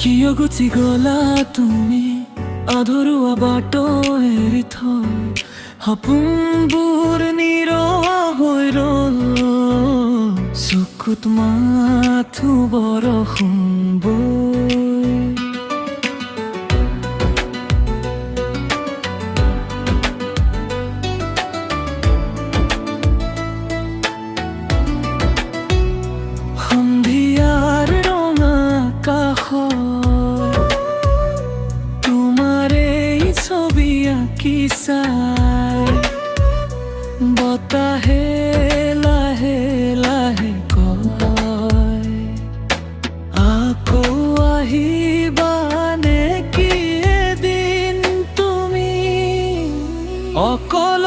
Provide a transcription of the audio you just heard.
কিয় গুচি গলা তুমি আধৰুৱা বাট এৰি থৈ সপোনবোৰ নিৰৱা হৈ ৰ'ল চকুত মাথো বৰষুণ বৈ সন্ধিয়াৰ ৰঙা কাষত তোমাৰ এই ছবি আঁকি চাই বতাহে লাহে লাহে কয় আকৌ আহিবানে কি এদিন তুমি অকল